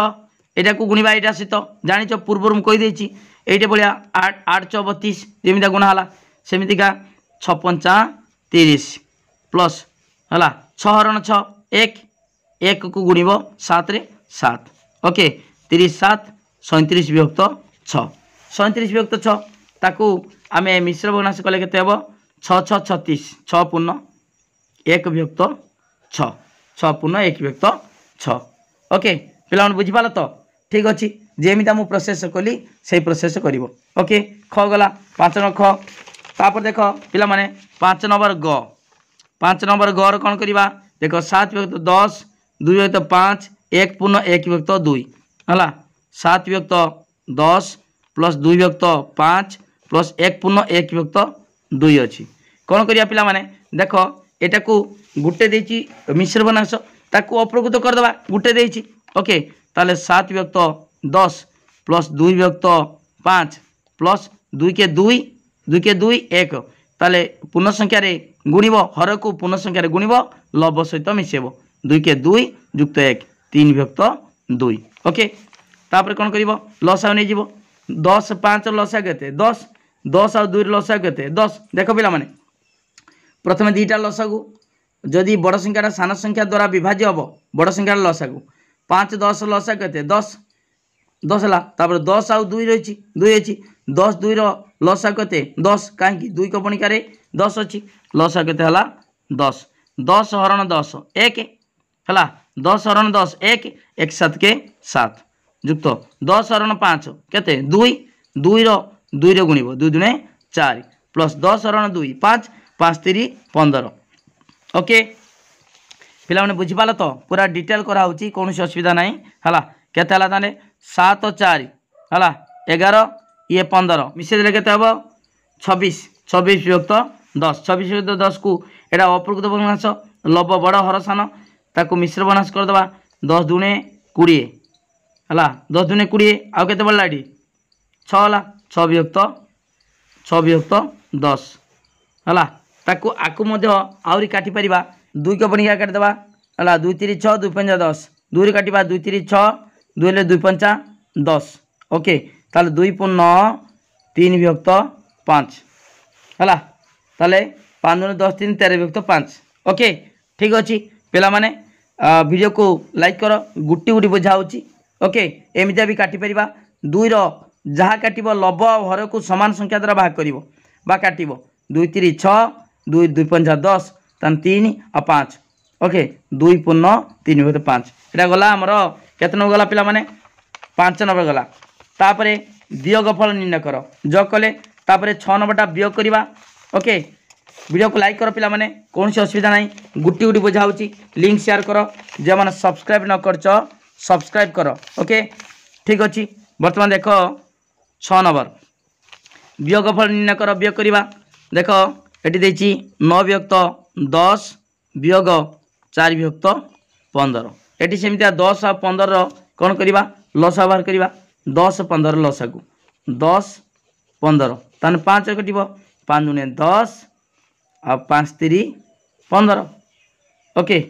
एटा को गुणिबा एटा सहित जानिच पूर्व मु कहि देछि एटे बलिया 8 8 6 32 जेमिदा गुणा हला सेमितिका 6 5 30 प्लस हला 6 हरण 6 1 को गुणिब 7 रे 7 ओके 30 7 37 विभक्त 6 37 विभक्त 6 ताकू आम मिश्र भग्नांश कले के 6 6 36 6 पूर्ण 1 विभक्त 6 6 पूर्ण 1 विभक्त 6 ओके पे बुझिपाल तो ठीक अच्छे जेमिता मु प्रोसेस कली से प्रोसेस कर ओके ख गला 5 नंबर ख तापर देख पिला माने 5 नंबर ग 5 नंबर ग कौन करवा देख 7 विभक्त 10 2 विभक्त 5 1 पूर्ण 1 विभक्त 2 है 7 विभक्त 10 प्लस 2 विभक्त 5 प्लस 1 पूर्ण 1 विभक्त 2 अच्छी कौन करिया पिला माने देख एटा को गुटे देची मिश्र भग्नांश ताकू अप्रकृत करदे गुटे देची ओके ताले 7 विभक्त 10 प्लस 2 विभक्त 5 प्लस 2 के 2 1 ताले पूर्ण संख्या रे गुणिब हर को पूर्ण संख्या रे गुणिब लव सहित मिसेब 2 के 2 युक्त 1 3 विभक्त 2 ओके तापर कौन कर लसा नहीं जीव 10 5 लसा के 10 10 आ 2 लसा के 10 देख पिला माने प्रथम दुईटा लसागु जदि बड़ संख्याटा सान संख्या द्वारा विभाज्य हम बड़ संख्यार लसागु 5 10 लसा के 10 10 है 10 आउ 2 रही 2 अच्छी 10 2 लसा के 10 कहीं 2 कपणिकार 10 अच्छी लसा के 10 10 हरण 10 1 है 10 हरण 10 1 1 7 के 7 युक्त 10 हरण 5 केते 2 2 गुणिब 2 दुणे 4 प्लस 10 हरण 2 5 5 3 15 ओके पिला माने बुझिपाल तो पूरा डिटेल करा होची कौन असुविधा नहीं है केते हला ताने 7 4 है 11 ये 15 मिसे देले केते हबो 26 26 विभक्त 10 26 विभक्त 10 को एटा अप्रकृत भग्नांश लव बड़ हर सान ताकू मिश्र भग्नांश करदे 10 दुणे 20 है 10 दुणे 20 आउ केते बढ़ला एटी 6 है 6 विभक्त 10 है ताकू आकु मध्य आउरी काटी परिबा 2 को बनिया काट देबा हला 2 3 6 2 5 10 2 रे काटिबा 2 3 6 2 ले 2 5 10 ओके ताले 2 पूर्ण 3 विभक्त 5 हला ताले 5 दुणे 10 3 13 विभक्त 5 ओके ठीक अच्छी पिला माने वीडियो को लाइक कर गुटी गुटी बुझा होची ओके एमितिया भी काटी परिबा 2 रो जहा काटिबो लव हर को समान संख्या द्वारा भाग करिवो बा काटिबो 2 3 6 2 2 5 10 तान 3 और 5 ओके 2 पूर्ण 3 विभक्त 5 एटा गला हमर केते नंबर गला पिला माने 5 नंबर गला तापरे वियोगफल निर्णय कर जो कले तापरे 6 नंबरटा वियोग करवा ओके वीडियो को लाइक कर पिला माने कौन सी असुविधा नहीं गुटी गुटी बुझा होची लिंक शेयर कर जे माने सब्सक्राइब न करछ सब्सक्राइब कर ओके ठीक अच्छी वर्तमान देख 6 नंबर वियोगफल निर्णय कर वियोग करवा देख एटी देछि 9 विभक्त 10 वियोग 4 विभक्त 15 एटी सेमितिया 10 और 15 कौन करवा लसा बाहर करवा 10 15 लसा को 10 15 तान 5 कटिब 5 दुणे 10 और 5 3 15 ओके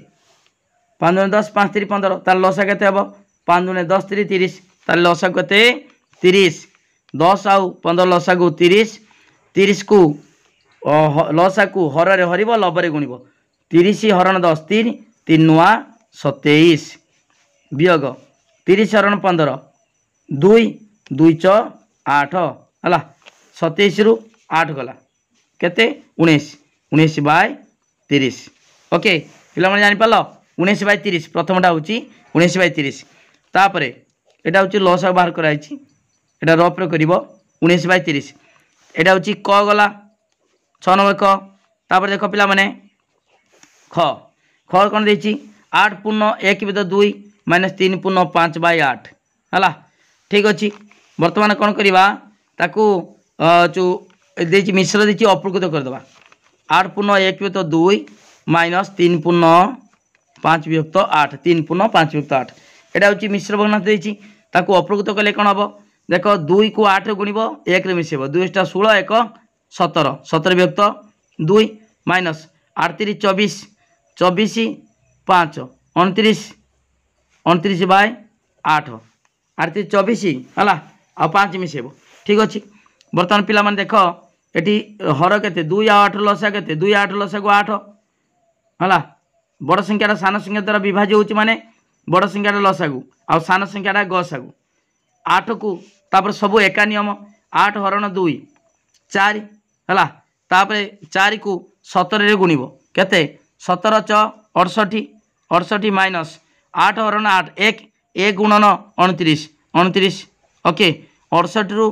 5 दुणे 10 5 3 15 तार लसा केते हबो 5 दुणे 10 3 30 तार लसा केते 30 10 आउ 15 लसा को 30 30 को लसा को हर रे हरिब लबरे गुणिब 30 हरण 10 3 3 नुआ 27 वियोग 30 हरण 15 2 2 6 8 है 27 रु 8 गला केते 19 19 बाय 30 ओके पिला माने जानि पालो 19 बाय 30 प्रथमटा होची 19 बाय 30 तापरे एटा होची लसा बाहर कराइछि एटा रफ रे करिवो 19 बाय 30 एटा होची क गला 6 नंबर क तापर देखो पिला माने ख ख कोन देछि 8 पूर्ण 1 विभक्त 2 माइनस 3 पूर्ण 5 बाय 8 हला ठीक अच्छी वर्तमान कौन करवा ताकू जो देछि मिश्र देछि अप्रकृत करदबा 8 पूर्ण 1 विभक्त 2 माइनस 3 पूर्ण 5 विभक्त 8 3 पूर्ण 5 विभक्त 8 एटा होछि मिश्र भग्नांश देछि ताकू अप्रकृत कले कोन हबो देखो 2 को 8 गुणिब 1 रे मिसेबो 2 टा 16 1 17 17 विभक्त 2 माइनस 8 3 24 24 5 29 29 बाय 8 8 3 24 है आ 5 मिसेबो ठीक अच्छे बर्तमान पिला माने देख एटी हर केते 2 आ 8 लसा केते 2 8 लसा को 8 है बड़ संख्याटा सान संख्या द्वारा विभाज्य होची माने बड़ संख्याटा लसा को आ सान संख्याटा गसा को 8 को तापर सब एका नियम 8 हरण 2 4 है। तापर 4 को 17 गुणिब केते 17 च 68 68 माइनस 8 हरण 8 1 गुणन 29 29 ओके 68 रु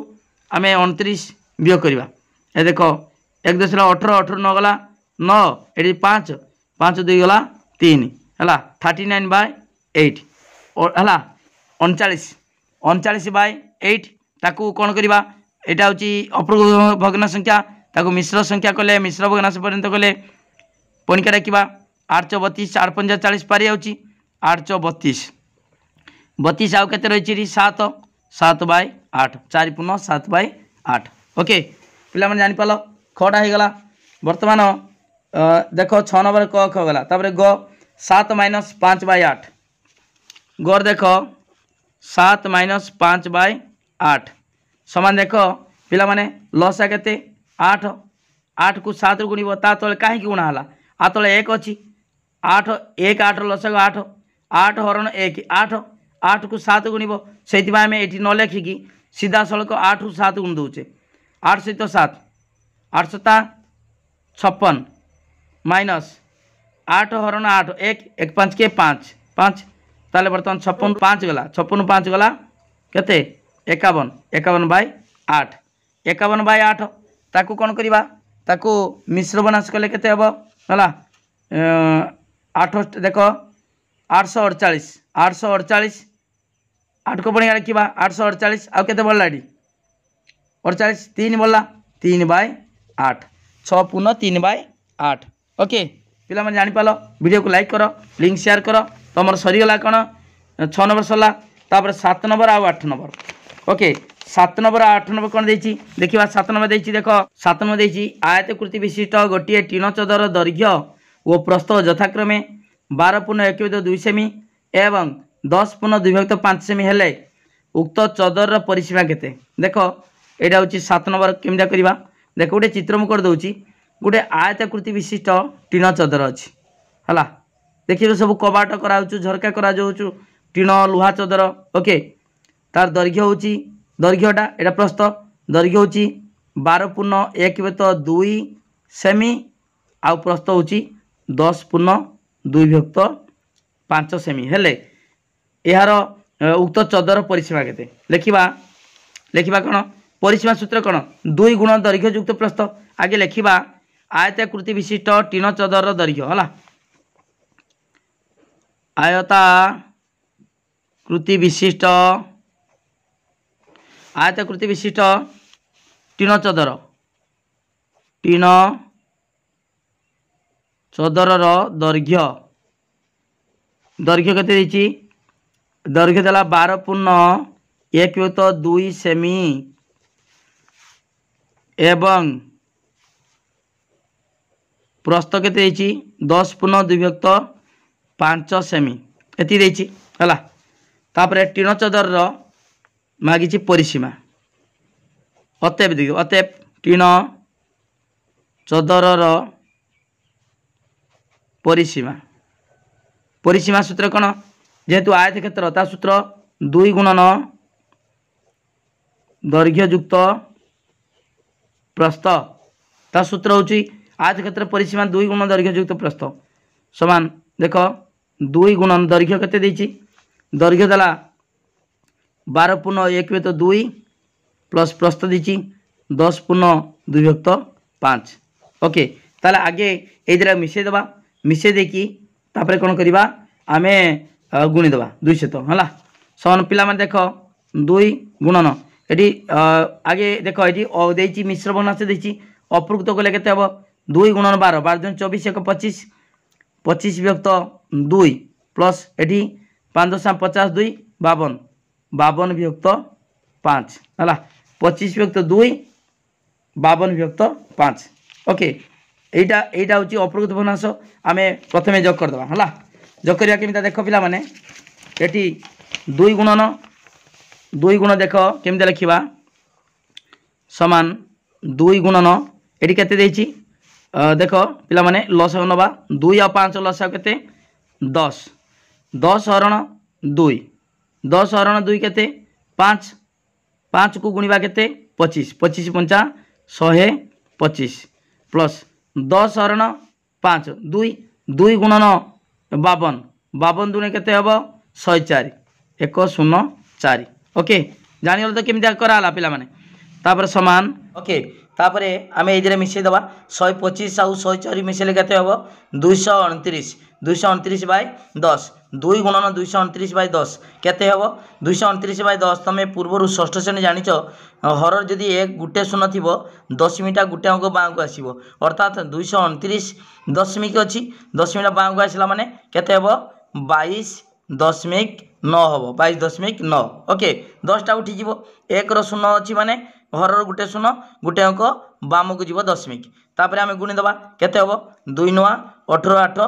आम 29 वियोग करवा ए देख 1 10 18 18 न गला 9 ये 5 5 2 गला 3 है 39/8 है 39 39/8 ताकू कौन करवा यहाँ हूँ अपूर्व भग्न संख्या ताकू मिश्र संख्या कले मिश्र भग्नांश पर्यंत कले पणिका डाकिबा 8 × 32 8 × 40 पारि जाऊँगी 8 × 32 32 आउ के रही 7 7/8 4 पूर्ण 7/8 ओके पिला मन जानिपाल खटा हो गला बर्तमान देख 6 नंबर क ख गला तापर ग 7 - 5/8 गौर देख 7 - 5/8 समान देख पिला माने लसा केते 8 8 को 7 गुणिब ता तले कहीं गुणा है आ तले 1 अच्छी 8 1 8 लसा 8 8 हरण 1 8 8 को 7 गुणिब से आम ये न लिखिकी सीधा सड़क 8 को 7 गुण दौचे 8 सहित 7 8 7 56 माइनस 8 हरण 8 1 1 5 के 5 5 ताले बर्तमान 56 5 गला 56 5 गला केते 51 51/8 51/8 ताकू कौन करवा ताकू मिश्र बनास कले केते हबो हला 8 देख 848 848 8 को बढ़िया रखा 848 आउ केते बढ़ला 48 3 बढ़ला 3/8 6 पूर्ण 3/8 ओके पिला मन जानिपाल वीडियो को लाइक कर लिंक शेयर कर तुम सरीगला कौन 6 नंबर सरला तापर 7 नंबर आ 8 नंबर ओके 7 नंबर 8 नंबर कौन देखी देखा 7 नंबर देखी देख 7 नंबर देखी आयतकृति विशिष्ट गोटे टीन चदर दैर्घ्य और प्रस्थ यथाक्रमे 12.1 सेमी एवं 10.2 सेमी हेले उक्त चदर परिसीमा केते देख यहाँ हूँ 7 नंबर केमिटा करवा देख गोटे चित्र मुझे करदे गोटे आयताकृति विशिष्ट टीन चदर अच्छी है देखिए सब कबाट कराऊँ झरका करा टीन लुहा चदर ओके तार दैर्घ्य हूँ दैर्घ्यटा यहाँ प्रस्थ दैर्घ्य हूँ 12.1 सेमी आउ प्रस्थ हूँ 10.2 सेमी हेले यार उक्त चदर परिसीमा केते लिखा लिखा कौन परिसीमा सूत्र कौन 2 गुण दैर्घ्य युक्त प्रस्थ आगे लिखा आयताकृति विशिष्ट टीन चदर दैर्घ्य है आयताकृति विशिष्ट टीन चदर दैर्घ्य दैर्घ्य केते देछि दैर्घ्य देला 12.1 सेमी एवं प्रस्थ केते देछि 10.2 सेमी एति देछि हला तापर टीन चदर मागिछि परिसीमा अतएव देखिए अतएव टीन चदर परिसीमा परिसीमा सूत्र कौन जेहेतु आयत क्षेत्र ता सूत्र 2 गुणन दैर्घ्य युक्त प्रस्थ ता सूत्र हूँ आयत क्षेत्र परिसीमा 2 गुण दैर्घ्य युक्त प्रस्थ समान देख 2 गुणन दैर्घ्य केते देछि दैर्घ्य देला 12.1 प्लस प्रस्थ दीची 10.2 ओके ताले आगे ये मिसई दबा मिसई देकी तापर कौन करवा आमे गुणी दबा 200 है समान पिला माने देख 2 गुणन ये आगे देख ये मिश्र भग्नांश देती अपूर्त कले केते हबो 2 गुणन 12 12 दूनी 24 1 25 25 विभक्त 2 प्लस ये 5 10 50 2 52 52 विभक्त 5 है 25 विभक्त 2 52 विभक्त 5 ओके यहाँ हूँ अपूर्त भग्नांश आम प्रथम जोग करदे है जोग करवा केमी देख पिला माने ये 2 गुणन 2 गुण देख केमी लिखा समान 2 गुणन ये केते देछि देख पिला माने लसा नवा 2 और 5 लसा केते 10 10 हरण 2 10 हरण 2 केते 5 5 को गुणिबा केते 25 25 पंचा 125 प्लस 10 हरण 5 2 2 गुणन 52 52 दुणे केते हबो 104 104 ओके जानिगल तो केमिति कराला पिला माने तापर समान ओके तापर आम ये मिसई दबा 125 आउ 104 मिसेले केते हबो 229 229 बाय 10 2 गुणन 229 बाय 10 केते हबो 229 बाय 10 तुम पूर्व षष्ठ श्रेणी जानिच हर जदि एक गुटे शून्य थी 10टा गुटे अंक बाँ को आसो अर्थात 229 दशमिक अच्छी 10टा बाँ को आसला माने केते हबो 22.9 हम 22.9 ओके 10टा उठीज एक शून्य अच्छी माने हर गुटे शून्य गुटे अंक बाम को जीव दशमिक तापर आम गुणी दबा केते हबो 2 नुआ 18 8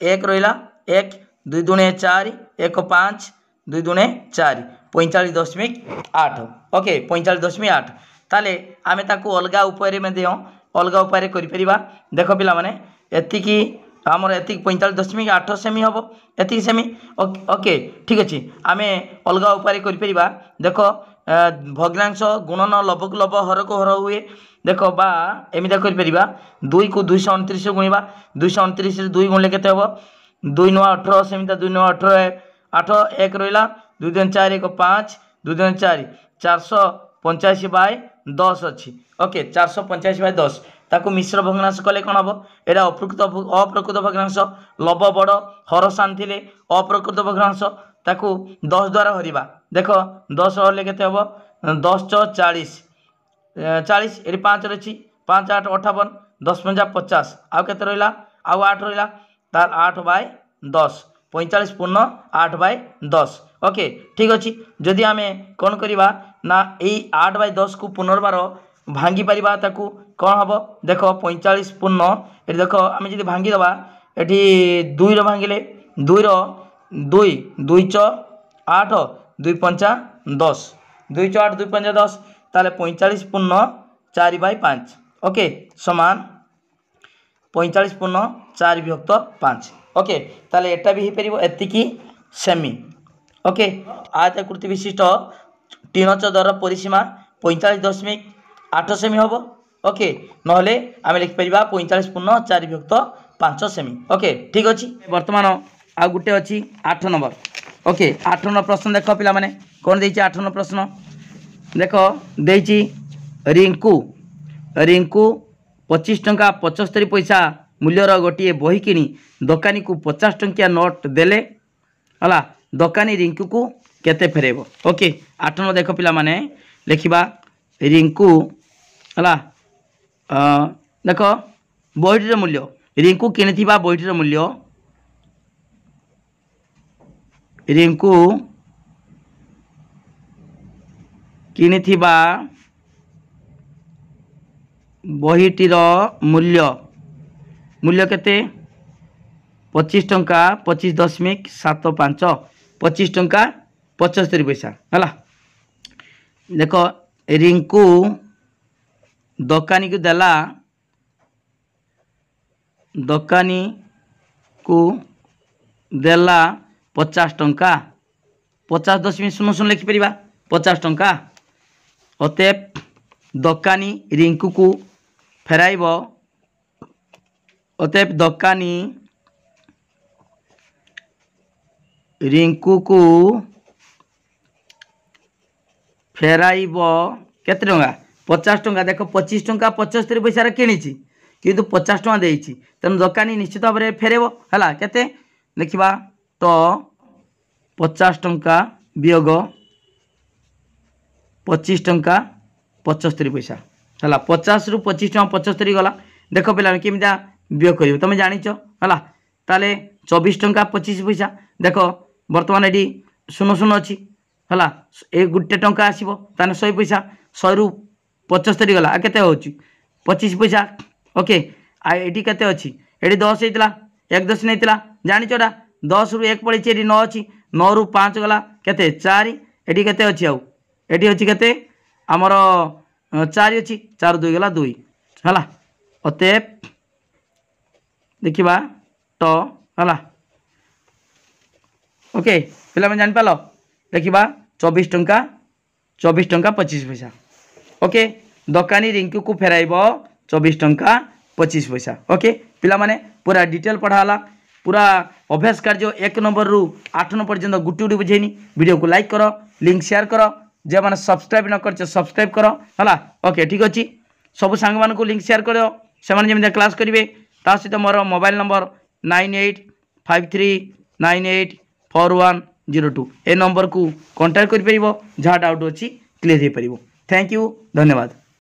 1 रहिला 1 2 दुणे 4 1 5 2 दुणे 4 45.8 ओके 45.8 ताले आमे ताकू अलगा उपाय में दियो अलगा उपाय करि परिबा देखो पिला माने एतिकी आमर एति 45.8 सेमी हम एति सेमी ओके ठीक अच्छे आम अलग उपाय कर देखो भग्नांश गुणन लबक लब हर को हर हुए देख बा एमती कर 2 को 229 गुणवा 229 2 गुणले के हम 2 नुआ 18 सेमती 2 नुआ 18 8 1 रहा 2 2 4 1 5 2 2 4 485 बाय 10 अच्छी ओके 485 बाय 10 ताकू मिश्र भग्नांश कले कौन हम यहाँ अप्रकृत भग्नांश लब बड़ हर सान थे अप्रकृत भग्नांश ताकू 10 द्वारा हरिबा देख 10 हरले केते हम 10 × 40 40 ये 5 रही 5 8 58 10 × 50 आउ केते रहिला आउ 8 रहिला तार 8 बाय 10 45 पूर्ण 8 बाय 10 ओके ठीक अच्छे जदि आम कौन करवा ना यही 8 बाय 10 को पुनर्बार भांगी पारिबा ताकू कौन हम देख 45 पूर्ण ये देख आम जी भांगी दबा ये 2 भांगिले 2 2 2 च 8 2 पंचा 10 2 च 8 2 पंचा 10 ताले 45 पूर्ण 4 बाय 5 ओके समान 45 पूर्ण 4 विभक्त 5 ओके ताले एटा भी हो पार एतिकी सेमी ओके आयताकृति विशिष्ट टीन चदर परिसीमा 45.8 सेमी हम ओके नहले आम लिखिपर 45 पूर्ण 4 विभक्त 5 सेमी ओके ठीक अच्छे बर्तमान आ गुटे अच्छी 8 नंबर ओके 8 नंबर प्रश्न देख पिला माने कौन देछि 8 नंबर प्रश्न देख देछि रिंकू रिंकू 25 टंका 75 पैसा मूल्यर गोटे बही किनी दोकानी को 50 टंकिया नोट देले हला दोकानी रिंकू को केते फेरेबो ओके 8 नंबर देख पिला माने लिखिबा रिंकू हला देख बहीटीर मूल्य रिंकू किनिथिबा बहीटीर मूल्य रिंकू किनिथिबा बहीटीर मूल्य मूल्य केते 25 टंका 25.75 25 टंका 75 पैसा है देख रिंकू दोकानी को देला दोकानी को देला 50 टंका 50.00 लिखिपर 50 टंका अतएव दोकानी रिंकू को फेराइब अतएव दोकानी रिंकू को फेराइब केते टंका 50 टंका देख 25 टंका 75 पैसा किणी किंतु 50 टंका देइछि तेणु दोकानी निश्चित भाव में फेरेब है केते लिखा तो 50 टंका वियोग 25 टंका 75 पैसा है 50 रु 25 टंका 75 गला देख पे केमिता वियोग कर तुम जाच है ताले 24 टंका 25 पैसा देख बर्तमान ये 00 अच्छी है एक गोटे टंका आसो 100 पैसा 100 रु 75 गला आ केते होची 25 पैसा ओके ये केते अच्छी ये 10 होता 1 10 नहीं जानीचटा 10 रु 1 पड़ी ये 9 अच्छी 9 रु 5 गला केते 4 ये केते अच्छी आउ ये अच्छी केते आमर 4 अच्छी 4 2 गला 2 है अतएव देखा तो है ओके पे जान पाल देखा 24 टंका 25 पैसा ओके दकानी रिंकू को फेराइब 24 टंका 25 पैसा। ओके पिला माने पूरा डिटेल पढ़ाला पूरा अभ्यास कार्य 1 नंबर रु 8 नंबर पर्यंत गुटी गुटी बुझेनी। वीडियो को लाइक करो लिंक शेयर करो जे माने सब्सक्राइब न कर सब्सक्राइब करो हला। ओके ठीक अच्छी सब सांग मान को लिंक शेयर करो से जमी क्लास करेंगे ता सहित मोर मोबाइल नंबर 9853984102 ए नंबर को कांटेक्ट कर जहाँ डाउट अच्छी क्लीयर हो पार। थैंक यू धन्यवाद।